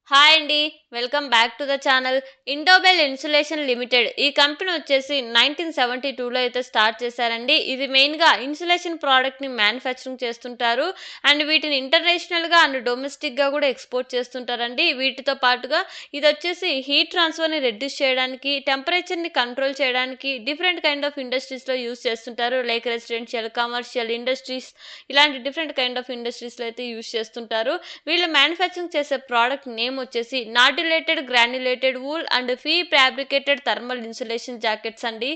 Hi అండి. Welcome back to the channel. Indobell insulation limited ఈ company వచ్చేసి 1972లో అయితే స్టార్ట్ చేశారండి. ఇది మెయిన్‌గా ఇన్సులేషన్ ప్రోడక్ట్‌ని మ్యానుఫ్యాక్చరింగ్ చేస్తుంటారు. అండ్ వీటిని ఇంటర్నేషనల్‌గా అండ్ డొమెస్టిక్‌గా కూడా ఎక్స్‌పోర్ట్ చేస్తుంటారండి. వీటితో పాటుగా ఇదొచ్చేసి హీట్ ట్రాన్స్‌ఫర్‌ని రెడ్యూస్ చేయడానికి, టెంపరేచర్‌ని కంట్రోల్ చేయడానికి డిఫరెంట్ కైండ్ ఆఫ్ ఇండస్ట్రీస్‌లో యూజ్ చేస్తుంటారు. లైక్ రెసిడెన్షియల్, కమర్షియల్ ఇండస్ట్రీస్ ఇలాంటి డిఫరెంట్ కైండ్ ఆఫ్ ఇండస్ట్రీస్‌లో అయితే యూజ్ చేస్తుంటారు. వీళ్ళు మ్యానుఫ్యాక్చరింగ్ చేసే ప్రోడక్ట్ నేమ్ వచ్చేసి nodulated granulated wool and pre fabricated thermal insulation jackets అండి.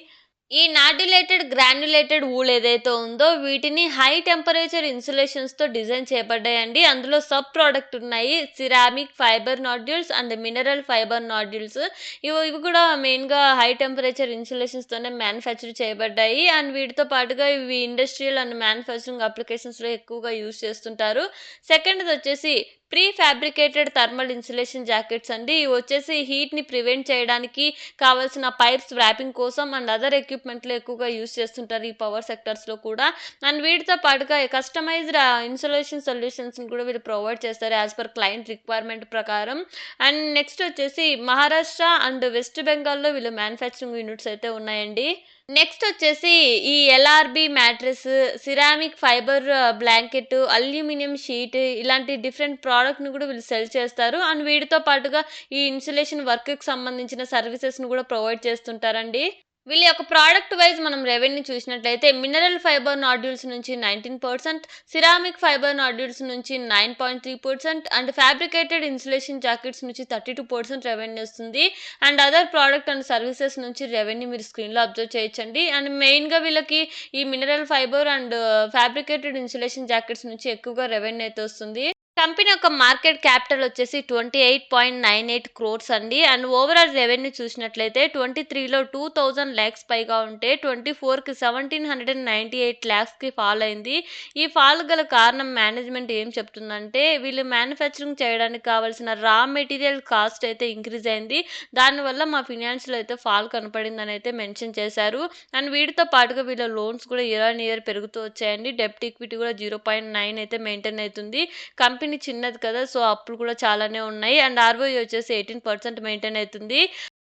ఈ నాడ్యులేటెడ్ గ్రాన్యులేటెడ్ వూల్ ఏదైతే ఉందో వీటిని హై టెంపరేచర్ ఇన్సులేషన్స్‌తో డిజైన్ చేయబడ్డాయండి. అందులో సబ్ ప్రొడక్ట్ ఉన్నాయి. Ceramic fibre nodules and mineral fibre nodules. ఇవి కూడా మెయిన్‌గా హై టెంపరేచర్ ఇన్సులేషన్స్‌తోనే మ్యానుఫ్యాక్చర్ చేయబడ్డాయి. అండ్ వీటితో పాటుగా ఇవి ఇండస్ట్రియల్ అండ్ మ్యానుఫ్యాక్చరింగ్ అప్లికేషన్స్‌లో ఎక్కువగా యూజ్ చేస్తుంటారు. సెకండ్‌దొచ్చేసి pre fabricated thermal insulation jackets అండి. ఇవి వచ్చేసి హీట్‌ని ప్రివెంట్ చేయడానికి కావాల్సిన పైప్స్ వ్రాపింగ్ కోసం అండ్ అదర్ ఎక్విప్‌మెంట్‌లో ఎక్కువగా యూజ్ చేస్తుంటారు ఈ పవర్ సెక్టార్స్‌లో కూడా. అండ్ వీటితో పాటుగా కస్టమైజ్డ్ ఇన్సులేషన్ సొల్యూషన్స్‌ని కూడా వీళ్ళు ప్రొవైడ్ చేస్తారు యాస్ పర్ క్లయింట్ రిక్వైర్మెంట్ ప్రకారం. అండ్ నెక్స్ట్ వచ్చేసి మహారాష్ట్ర అండ్ వెస్ట్ బెంగాల్‌లో వీళ్ళు మ్యానుఫ్యాక్చరింగ్ యూనిట్స్ అయితే ఉన్నాయండి. నెక్స్ట్ వచ్చేసి ఈ LRB mattress, ceramic fibre blanket, aluminium sheet ఇలాంటి డిఫరెంట్ ప్రొడక్ట్‌ని కూడా వీళ్ళు సెల్ చేస్తారు. అండ్ వీటితో పాటుగా ఈ ఇన్సులేషన్ వర్క్‌కి సంబంధించిన సర్వీసెస్‌ని కూడా ప్రొవైడ్ చేస్తుంటారండి. వీళ్ళ యొక్క ప్రొడక్ట్ వైస్ మనం రెవెన్యూ చూసినట్లయితే మినరల్ ఫైబర్ నాడ్యూల్స్ నుంచి 19%, సిరామిక్ ఫైబర్ నాడ్యూల్స్ నుంచి 9.3% అండ్ ఫ్యాబ్రికేటెడ్ ఇన్సులేషన్ జాకెట్స్ నుంచి 32% రెవెన్యూ వస్తుంది. And other product and services నుంచి రెవెన్యూ మీరు స్క్రీన్‌లో అబ్జర్వ్ చేయొచ్చండి. అండ్ మెయిన్‌గా వీళ్ళకి ఈ mineral fibre and fabricated insulation jackets నుంచి ఎక్కువగా రెవెన్యూ అయితే వస్తుంది. కంపెనీ యొక్క మార్కెట్ క్యాపిటల్ వచ్చేసి 28.98 క్రోర్స్ అండి. అండ్ ఓవరాల్ రెవెన్యూ చూసినట్లయితే 23లో 2000 లాక్స్ పైగా ఉంటే 24కి 1798 లాక్స్‌కి ఫాల్ అయింది. ఈ ఫాల్ గల కారణం మేనేజ్మెంట్ ఏం చెప్తుందంటే వీళ్ళు మ్యానుఫ్యాక్చరింగ్ చేయడానికి కావాల్సిన రా మెటీరియల్ కాస్ట్ అయితే ఇంక్రీజ్ అయింది. దానివల్ల మా ఫినాన్స్‌లో అయితే ఫాల్ కనపడిందని అయితే మెన్షన్ చేశారు. అండ్ వీటితో పాటుగా వీళ్ళ లోన్స్ కూడా ఇయర్ ఆన్ ఇయర్ పెరుగుతూ వచ్చాయండి. డెబ్ట్ ఈక్విటీ కూడా 0.9 అయితే మెయింటైన్ అవుతుంది. కంపెనీ చిన్నది కదా! సో, అప్పులు కూడా చాలానే ఉన్నాయి. అండ్ ఆర్‌ఓఈ వచ్చేసి 18% మెయింటైన్ అయితుంది.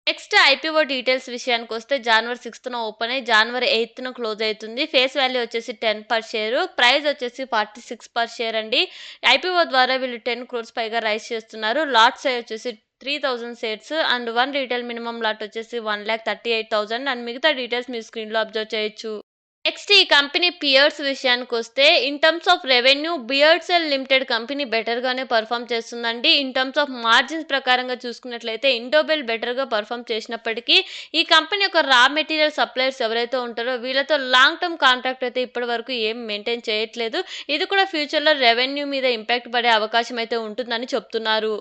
నెక్స్ట్ ఐపీఓ డీటెయిల్స్ విషయానికొస్తే జనవరి 6థ్‌న ఓపెన్ అయ్యి జనవరి 8థ్‌న క్లోజ్ అయితుంది. ఫేస్ వాల్యూ వచ్చేసి 10 పర్ షేరు. ప్రైస్ వచ్చేసి 46 పర్ షేర్ అండి. ఐపీఓ ద్వారా వీళ్ళు 10 క్రోర్స్ పైగా రైజ్ చేస్తున్నారు. లాట్ సైజ్ వచ్చేసి 3000 shares and 1 retail minimum lot వచ్చేసి 1,38,000 అండ్ మిగతా డీటెయిల్స్ మీరు స్క్రీన్‌లో అబ్జర్వ్ చేయొచ్చు. నెక్స్ట్ ఈ కంపెనీ పియర్స్ విషయానికొస్తే in terms of revenue Beardsell limited company బెటర్‌గానే పెర్ఫార్మ్ చేస్తుందండి. ఇన్ టర్మ్స్ ఆఫ్ మార్జిన్స్ ప్రకారంగా చూసుకున్నట్లయితే ఇండోబెల్ బెటర్‌గా పెర్ఫార్మ్ చేసినప్పటికీ ఈ కంపెనీ యొక్క రా మెటీరియల్ సప్లయర్స్ ఎవరైతే ఉంటారో వీళ్ళతో లాంగ్ టర్మ్ కాంట్రాక్ట్ అయితే ఇప్పటి వరకు ఏం మెయింటైన్ చేయట్లేదు. ఇది కూడా ఫ్యూచర్‌లో రెవెన్యూ మీద ఇంపాక్ట్ పడే అవకాశం అయితే ఉంటుందని చెప్తున్నారు.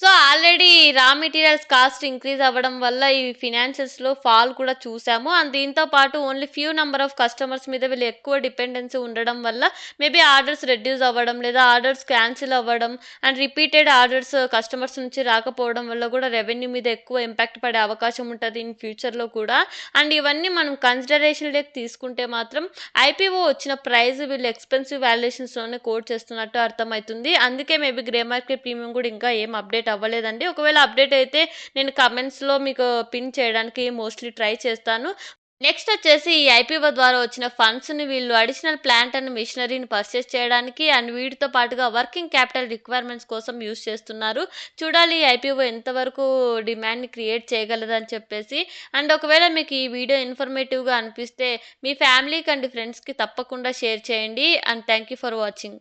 సో, ఆల్రెడీ రా మెటీరియల్స్ కాస్ట్ ఇంక్రీజ్ అవ్వడం వల్ల ఈ ఫినాన్షియల్స్‌లో ఫాల్ కూడా చూసాము. అండ్ దీంతో పాటు only few number of customers మీద వీళ్ళు ఎక్కువ డిపెండెన్సీ ఉండడం వల్ల మేబీ ఆర్డర్స్ రెడ్యూస్ అవ్వడం లేదా ఆర్డర్స్ క్యాన్సిల్ అవ్వడం అండ్ రిపీటెడ్ ఆర్డర్స్ కస్టమర్స్ నుంచి రాకపోవడం వల్ల కూడా రెవెన్యూ మీద ఎక్కువ ఇంపాక్ట్ పడే అవకాశం ఉంటది ఇన్ ఫ్యూచర్‌లో కూడా. అండ్ ఇవన్నీ మనం కన్సిడరేషన్‌లోకి తీసుకుంటే మాత్రం ఐపీఓ వచ్చిన ప్రైస్ వీళ్ళు ఎక్స్‌పెన్సివ్ వాల్యుయేషన్స్‌లోనే కోట్ చేస్తున్నట్టు అర్థమైతుంది. అందుకే మేబీ గ్రే మార్కెట్ ప్రీమియం కూడా ఇంకా ఏం అప్డేట్ అవ్వలేదండి. ఒకవేళ అప్డేట్ అయితే నేను కమెంట్స్‌లో మీకు పిన్ చేయడానికి మోస్ట్‌లీ ట్రై చేస్తాను. నెక్స్ట్ వచ్చేసి ఈ ఐపీఓ ద్వారా వచ్చిన ఫండ్స్‌ని వీళ్ళు అడిషనల్ ప్లాంట్ అండ్ మెషినరీని పర్చేస్ చేయడానికి అండ్ వీటితో పాటుగా వర్కింగ్ క్యాపిటల్ రిక్వైర్మెంట్స్ కోసం యూజ్ చేస్తున్నారు. చూడాలి ఈ ఐపీఓ ఎంతవరకు డిమాండ్‌ని క్రియేట్ చేయగలదని చెప్పేసి. అండ్ ఒకవేళ మీకు ఈ వీడియో ఇన్ఫర్మేటివ్‌గా అనిపిస్తే మీ ఫ్యామిలీకి అండ్ ఫ్రెండ్స్‌కి తప్పకుండా షేర్ చేయండి. And thank you for watching.